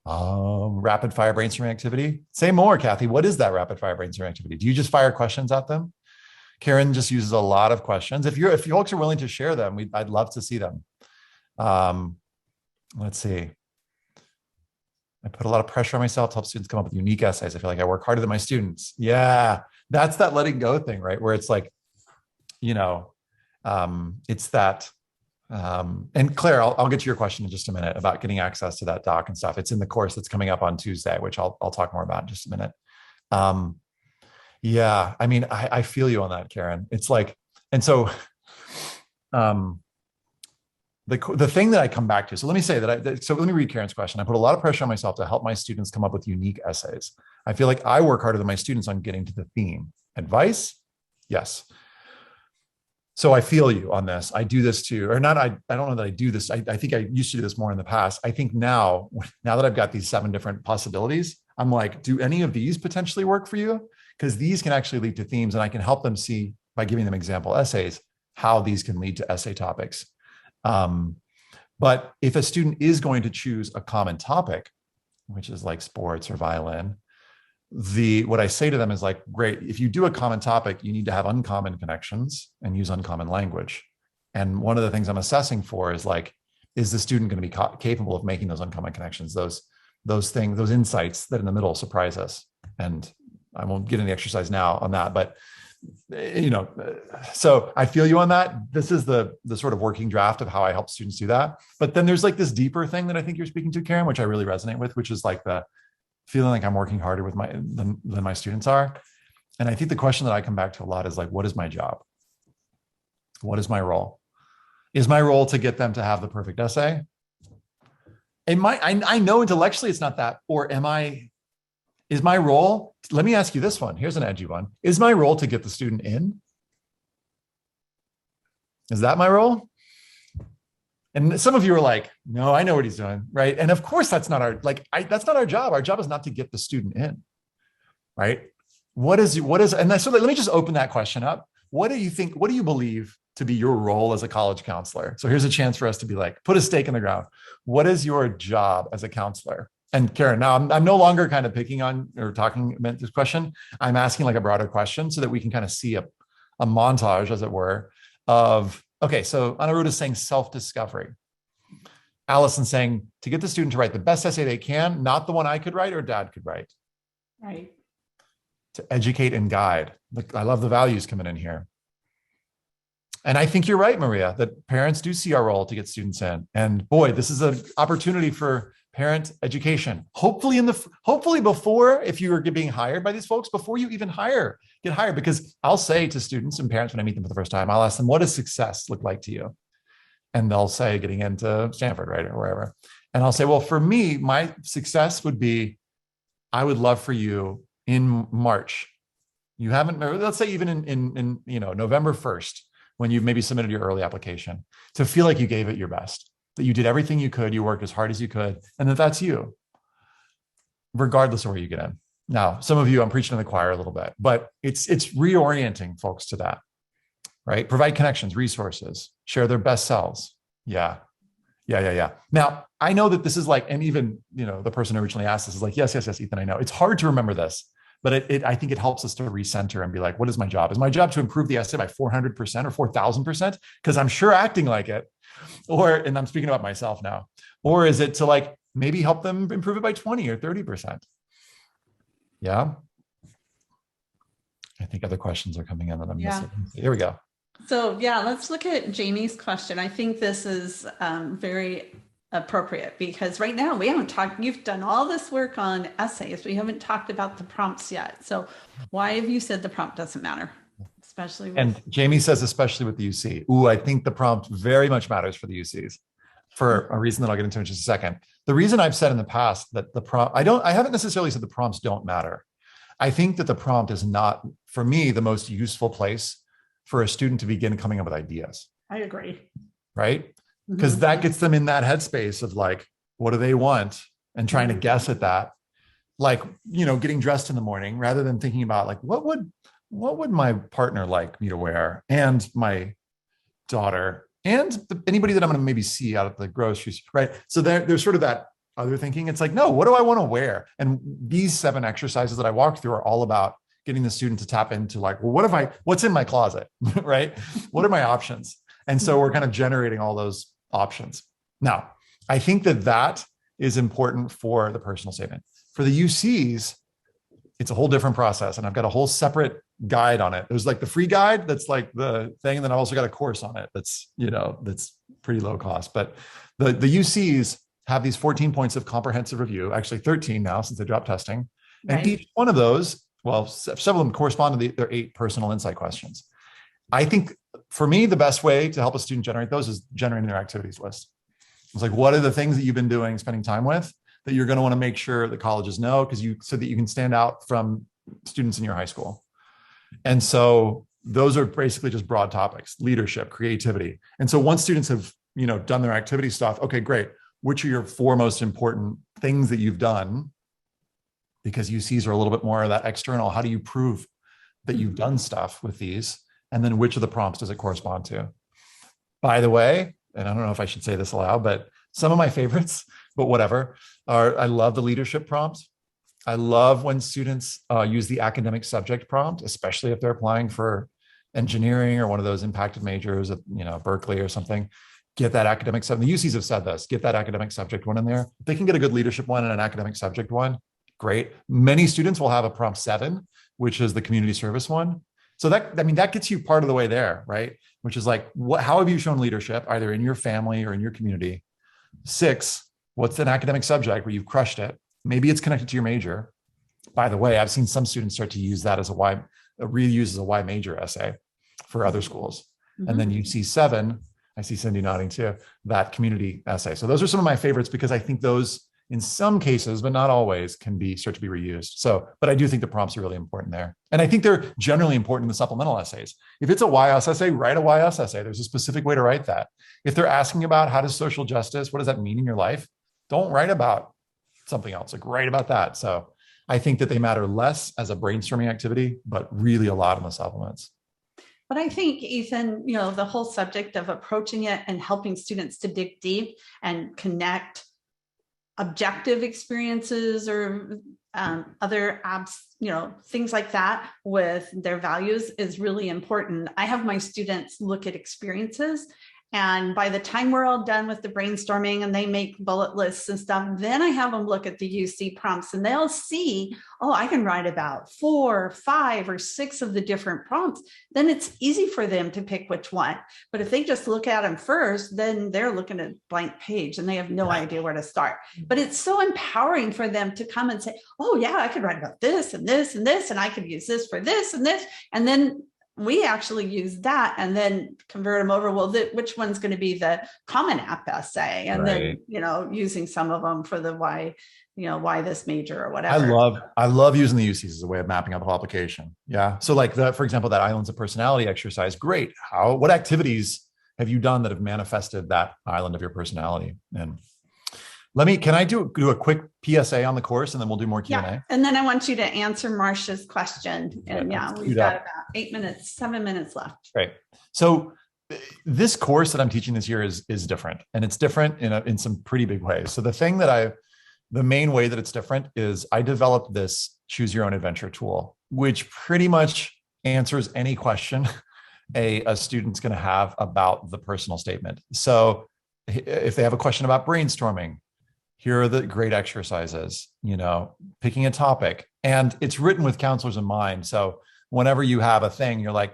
Rapid fire brainstorming activity. Say more, Kathy. What is that rapid fire brainstorming activity? Do you just fire questions at them? Karen just uses a lot of questions. If you folks are willing to share them, I'd love to see them. Let's see. I put a lot of pressure on myself to help students come up with unique essays. I feel like I work harder than my students. Yeah, that's that letting go thing, right? Where it's like, it's that. And Claire, I'll get to your question in just a minute about getting access to that doc and stuff. It's in the course that's coming up on Tuesday, which I'll talk more about in just a minute. Yeah, I mean, I feel you on that, Karen. It's like, and so the thing that I come back to, so let me say that so let me read Karen's question. I put a lot of pressure on myself to help my students come up with unique essays. I feel like I work harder than my students on getting to the theme. Advice? Yes. So I feel you on this. I do this too, or not. I don't know that I do this. I think I used to do this more in the past. I think now that I've got these 7 different possibilities, I'm like, do any of these potentially work for you? Because these can actually lead to themes, and I can help them see by giving them example essays, how these can lead to essay topics. But if a student is going to choose a common topic, which is like sports or violin, what I say to them is like, great, if you do a common topic, you need to have uncommon connections and use uncommon language. And one of the things I'm assessing for is like, is the student going to be capable of making those uncommon connections, those things, those insights that in the middle surprise us? And I won't get into the exercise now on that, but so I feel you on that. This is the sort of working draft of how I help students do that. But then there's like this deeper thing that I think you're speaking to, Karen, which I really resonate with, which is like the feeling like I'm working harder with than my students are. And I think the question that I come back to a lot is like, what is my job? What is my role? Is my role to get them to have the perfect essay? I know intellectually it's not that, or is my role, let me ask you this one. Here's an edgy one. Is my role to get the student in? Is that my role? And some of you are like, no, I know what he's doing, right? And of course, that's not that's not our job. Our job is not to get the student in, right? So let me just open that question up. What do you believe to be your role as a college counselor? So here's a chance for us to be like, put a stake in the ground. What is your job as a counselor? And Karen, now I'm no longer kind of picking on or talking about this question. I'm asking like a broader question so that we can kind of see a montage, as it were, of, okay, so Anirudh is saying self-discovery. Allison saying to get the student to write the best essay they can, not the one I could write or dad could write. Right. To educate and guide. I love the values coming in here. And I think you're right, Maria, that parents do see our role to get students in. And boy, this is an opportunity for parent education. Hopefully before, if you are being hired by these folks, before you even get hired, because I'll say to students and parents when I meet them for the first time, I'll ask them, what does success look like to you? And they'll say getting into Stanford, right, or wherever. And I'll say, well, for me, my success would be, I would love for you in March. You haven't, let's say even in November 1st, when you've maybe submitted your early application, to feel like you gave it your best, that you did everything you could, you worked as hard as you could, and that's you, regardless of where you get in. Now, some of you, I'm preaching to the choir a little bit, but it's reorienting folks to that, right? Provide connections, resources, share their best selves. Yeah. Now, I know that this is like, and even, the person who originally asked this is like, yes, Ethan, I know. It's hard to remember this, but I think it helps us to recenter and be like, what is my job? Is my job to improve the essay by 400% or 4,000%? Because I'm sure acting like it. And I'm speaking about myself now. Or is it to like maybe help them improve it by 20 or 30%? Yeah. I think other questions are coming in that I'm missing. Here we go. So let's look at Jamie's question. I think this is very appropriate because right now we haven't talked, you've done all this work on essays, but you haven't talked about the prompts yet. So why have you said the prompt doesn't matter? Especially and Jamie says, especially with the UC. Ooh, I think the prompt very much matters for the UCs for a reason that I'll get into in just a second. The reason I've said in the past that the prompt, I haven't necessarily said the prompts don't matter. I think that the prompt is not, for me, the most useful place for a student to begin coming up with ideas. I agree. Right? Because that gets them in that headspace of like, what do they want? And trying to guess at that. Like, getting dressed in the morning rather than thinking about like, what would my partner like me to wear, and my daughter, and anybody that I'm going to maybe see out at the groceries, right? So there's sort of that other thinking. It's like, no, what do I want to wear? And these 7 exercises that I walked through are all about getting the student to tap into like, well, what's in my closet, right? What are my options? And so we're kind of generating all those options. Now, I think that is important for the personal statement. For the UCs, it's a whole different process. And I've got a whole separate guide on it. There's like the free guide, that's like the thing. And then I've also got a course on it that's, that's pretty low cost. But the UCs have these 14 points of comprehensive review, actually 13 now since they dropped testing. And each one of those, well, several of them correspond to their 8 personal insight questions. I think for me, the best way to help a student generate those is generating their activities list. It's like, what are the things that you've been doing, spending time with, that you're going to want to make sure the colleges know, so that you can stand out from students in your high school. And so those are basically just broad topics: leadership, creativity. And so once students have, done their activity stuff, okay, great. Which are your 4 most important things that you've done? Because UCs are a little bit more of that external. How do you prove that you've done stuff with these? And then which of the prompts does it correspond to? By the way, and I don't know if I should say this aloud, but some of my favorites, but whatever, I love the leadership prompts. I love when students use the academic subject prompt, especially if they're applying for engineering or one of those impacted majors at, Berkeley or something. Get that academic subject. The UCs have said this, get that academic subject one in there. If they can get a good leadership one and an academic subject one, great. Many students will have a prompt 7, which is the community service one. So that gets you part of the way there, right? Which is like, how have you shown leadership, either in your family or in your community? 6, what's an academic subject where you've crushed it? Maybe it's connected to your major. By the way, I've seen some students start to use that as reuse as a Y major essay for other schools. Mm-hmm. And then you see 7, I see Cyndy nodding too, that community essay. So those are some of my favorites because I think those, in some cases, but not always, can start to be reused. So, but I do think the prompts are really important there. And I think they're generally important in the supplemental essays. If it's a YS essay, write a YS essay. There's a specific way to write that. If they're asking about how does social justice, what does that mean in your life? Don't write about something else, like write about that. So I think that they matter less as a brainstorming activity, but really a lot in the supplements. But I think, Ethan, the whole subject of approaching it and helping students to dig deep and connect objective experiences or other things like that with their values is really important. I have my students look at experiences, and by the time we're all done with the brainstorming and they make bullet lists and stuff, then I have them look at the UC prompts and they'll see, oh, I can write about 4, 5, or 6 of the different prompts. Then it's easy for them to pick which one. But if they just look at them first, then they're looking at a blank page and they have no idea where to start. But it's so empowering for them to come and say, oh yeah, I could write about this and this and this, and I could use this for this and this. And then we actually use that and then convert them over. Well, which one's going to be the common app essay? And right. Then, using some of them for the why this major or whatever. I love using the UCs as a way of mapping out the whole application. Yeah. So like for example, that islands of personality exercise, great. What activities have you done that have manifested that island of your personality? And can I do a quick PSA on the course and then we'll do more Q&A? Yeah. And then I want you to answer Marcia's question. And we've got about 7 minutes left. Right. So this course that I'm teaching this year is different, and it's different in some pretty big ways. So the main way that it's different is I developed this choose your own adventure tool, which pretty much answers any question a student's going to have about the personal statement. So if they have a question about brainstorming, here are the great exercises, picking a topic, and it's written with counselors in mind. So whenever you have a thing, you're like,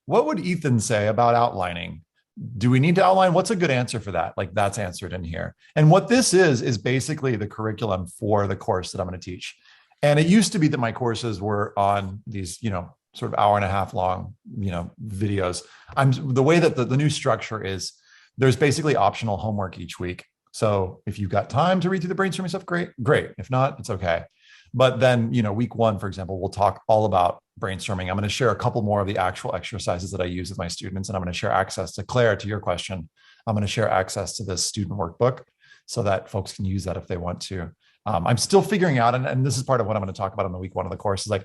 what would Ethan say about outlining? Do we need to outline? What's a good answer for that? Like that's answered in here. And what this is basically the curriculum for the course that I'm going to teach. And it used to be that my courses were on these, sort of hour and a half long, videos. The way that the new structure is, there's basically optional homework each week. So if you've got time to read through the brainstorming stuff, great. If not, it's okay. But then, week 1, for example, we'll talk all about brainstorming. I'm going to share a couple more of the actual exercises that I use with my students. And I'm going to share access to Claire, to your question. I'm going to share access to this student workbook so that folks can use that if they want to. I'm still figuring out, and this is part of what I'm going to talk about in the week 1 of the course, is like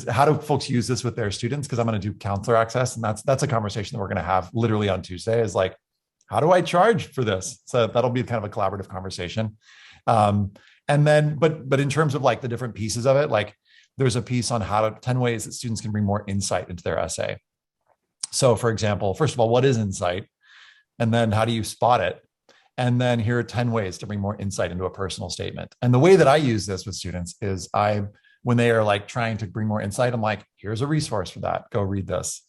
how do folks use this with their students? Because I'm going to do counselor access. And that's a conversation that we're going to have literally on Tuesday, is like, how do I charge for this? So that'll be kind of a collaborative conversation. And then, but in terms of like the different pieces of it, like there's a piece on 10 ways that students can bring more insight into their essay. So for example, first of all, what is insight? And then how do you spot it? And then here are 10 ways to bring more insight into a personal statement. And the way that I use this with students is when they are like trying to bring more insight, I'm like, here's a resource for that. Go read this.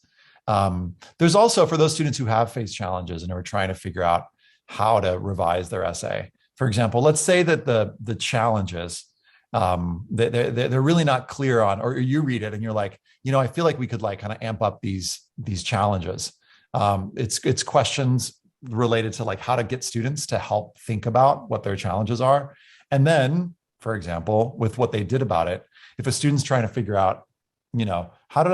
There's also, for those students who have faced challenges and are trying to figure out how to revise their essay. For example, let's say that the challenges, they're really not clear on, or you read it and you're like, I feel like we could like kind of amp up these challenges. It's questions related to like how to get students to help think about what their challenges are. And then, for example, with what they did about it, if a student's trying to figure out, how do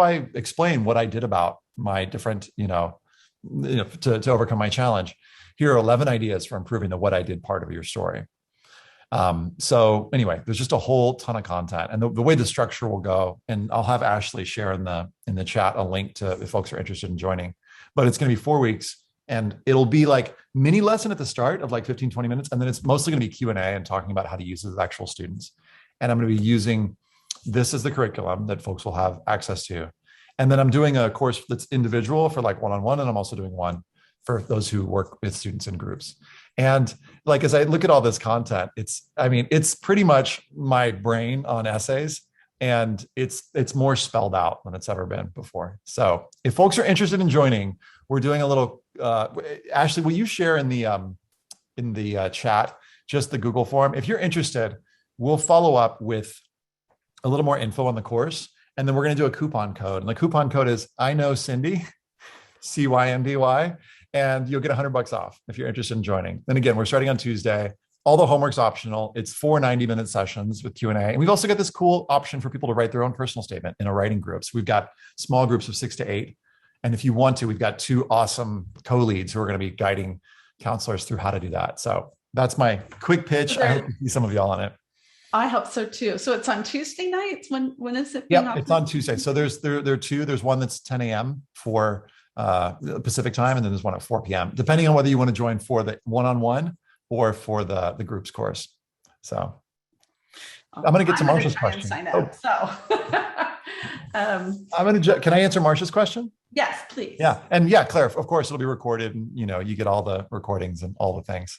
I explain what I did about my different, to overcome my challenge? Here are 11 ideas for improving the what I did part of your story. So anyway, there's just a whole ton of content, and the way the structure will go, and I'll have Ashley share in the chat a link to if folks are interested in joining, but it's going to be 4 weeks, And it'll be like mini lesson at the start of like 15, 20 minutes. And then it's mostly going to be Q&A and talking about how to use it as actual students. And I'm going to be using this as the curriculum that folks will have access to. And then I'm doing a course that's individual for like one-on-one. And I'm also doing one for those who work with students in groups. And like, as I look at all this content, it's pretty much my brain on essays. And it's more spelled out than it's ever been before. So if folks are interested in joining, we're doing a little, Ashley, will you share in the chat, just the Google form? If you're interested, we'll follow up with a little more info on the course. And then we're going to do a coupon code. And the coupon code is I know Cyndy, CYNDY, and you'll get $100 off if you're interested in joining. Then again, we're starting on Tuesday. All the homework's optional. It's 4 90-minute sessions with Q&A. And we've also got this cool option for people to write their own personal statement in a writing group. So we've got small groups of 6 to 8. And if you want to, we've got 2 awesome co-leads who are going to be guiding counselors through how to do that. So that's my quick pitch. I hope to see some of y'all on it. I hope so too. So it's on Tuesday nights. When is it? Yeah, it's on Tuesday. So there are 2. There's one that's 10 a.m. for Pacific time, and then there's one at 4 p.m. depending on whether you want to join for the one-on-one or for the groups course. So I'm going to get to Marsha's question. Can I answer Marsha's question? Yes, please. Yeah. And yeah, Claire, of course it'll be recorded, and you get all the recordings and all the things.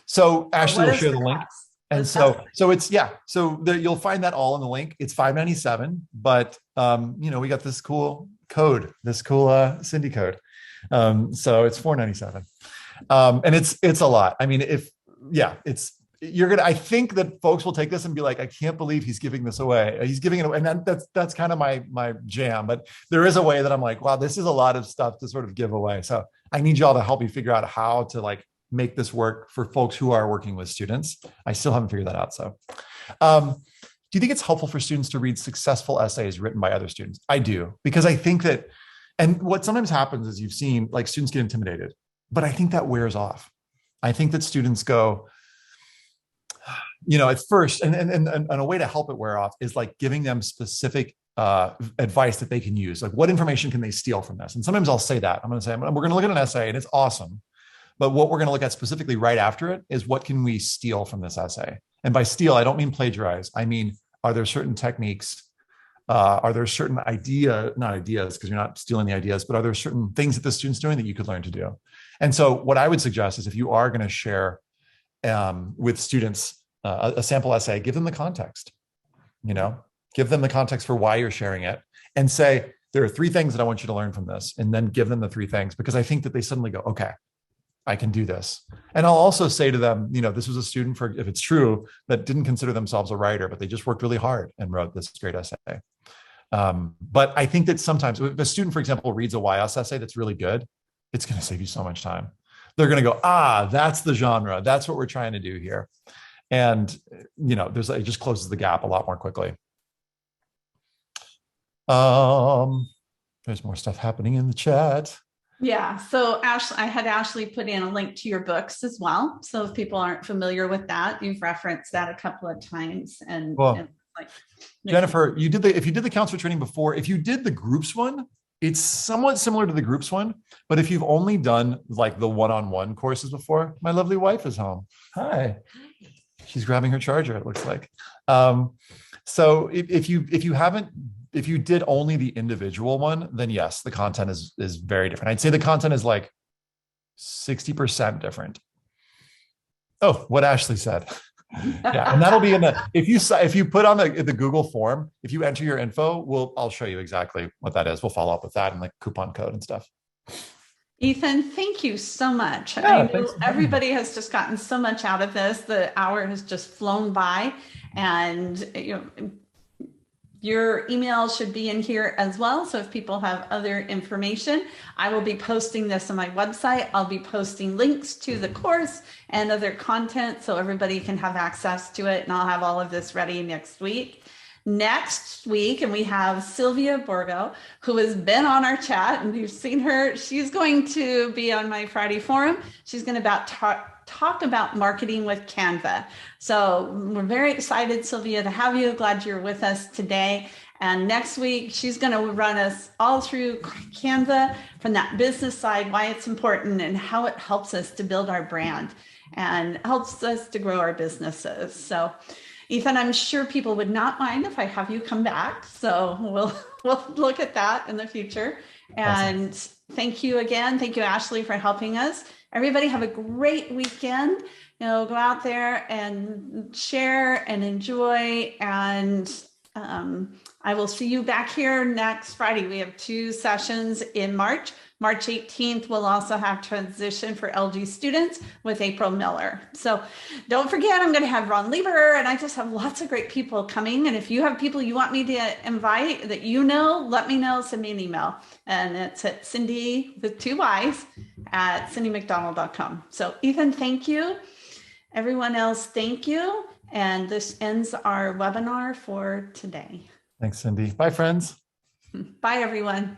So Ashley will share the link. And so it's, so you'll find that all in the link. It's $5.97, but we got this cool code, this cool Cyndy code. So it's $4.97. And it's a lot. I mean, I think that folks will take this and be like, I can't believe he's giving this away. He's giving it away. And that's kind of my jam, but there is a way that I'm like, wow, this is a lot of stuff to sort of give away. So I need y'all to help me figure out how to make this work for folks who are working with students. I still haven't figured that out. So, do you think it's helpful for students to read successful essays written by other students? I do, because I think that, and what sometimes happens is you've seen students get intimidated, but I think that wears off. I think that students go, at first, and a way to help it wear off is giving them specific advice that they can use. What information can they steal from this? And sometimes I'll say that. I'm going to say, we're going to look at an essay and it's awesome. But what we're going to look at specifically right after it is what can we steal from this essay? And by steal, I don't mean plagiarize. I mean, are there certain techniques? Are there certain not ideas, because you're not stealing the ideas, but are there certain things that the student's doing that you could learn to do? And so what I would suggest is if you are going to share with students a sample essay, give them the context, give them the context for why you're sharing it, and say, there are 3 things that I want you to learn from this, and then give them the 3 things, because I think that they suddenly go, okay, I can do this. And I'll also say to them, this was a student, if it's true, that didn't consider themselves a writer, but they just worked really hard and wrote this great essay. But I think that sometimes if a student, for example, reads a YS essay that's really good, it's going to save you so much time. They're going to go, that's the genre. That's what we're trying to do here. And, it just closes the gap a lot more quickly. There's more stuff happening in the chat. Yeah. So I had Ashley put in a link to your books as well. So if people aren't familiar with that, you've referenced that a couple of times. And Jennifer, if you did the counselor training before, if you did the groups one, it's somewhat similar to the groups one. But if you've only done the one-on-one courses before, my lovely wife is home. Hi. She's grabbing her charger, it looks like. So if you did only the individual one, then yes, the content is very different. I'd say the content is 60% different. Oh, what Ashley said. Yeah, and that'll be in the, if you put on the Google form, if you enter your info, I'll show you exactly what that is. We'll follow up with that and coupon code and stuff. Ethan, thank you so much. Yeah, I know everybody has just gotten so much out of this. The hour has just flown by, and your email should be in here as well. So if people have other information, I will be posting this on my website. I'll be posting links to the course and other content so everybody can have access to it. And I'll have all of this ready next week. Next week, and we have Sylvia Borgo, who has been on our chat, and you've seen her. She's going to be on my Friday forum. She's going to talk about marketing with Canva. So we're very excited, Sylvia, to have you. Glad you're with us today. And next week, she's going to run us all through Canva from that business side, why it's important and how it helps us to build our brand and helps us to grow our businesses. So Ethan, I'm sure people would not mind if I have you come back. So we'll look at that in the future. And awesome. Thank you again. Thank you, Ashley, for helping us. Everybody have a great weekend. Go out there and share and enjoy. And I will see you back here next Friday. We have 2 sessions in March. March 18th, we'll also have transition for LG students with April Miller. So don't forget, I'm going to have Ron Lieber, and I just have lots of great people coming. And if you have people you want me to invite that let me know, send me an email. And it's at Cyndy with 2 Y's at cindymcdonald.com. So Ethan, thank you. Everyone else, thank you. And this ends our webinar for today. Thanks, Cyndy. Bye, friends. Bye, everyone.